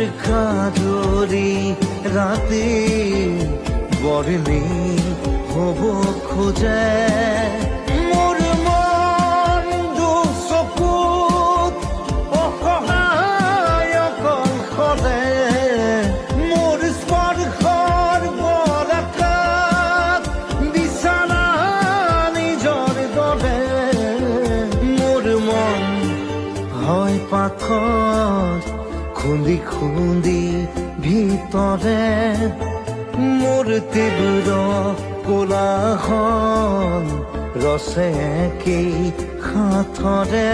ধৰি ৰাতি বৰলি হ'ব খোজে মোৰ মন দুচকুত অসহায় অকলশৰে মোৰ স্পৰ্শৰ বৰষাত বিচনা নিজৰ দৰে মোৰ মন হয় পাথৰ খুন্দি খুন্দি ভিতৰে মোৰ তীব্ৰ কোলাহল ৰচে কি সাঁথৰে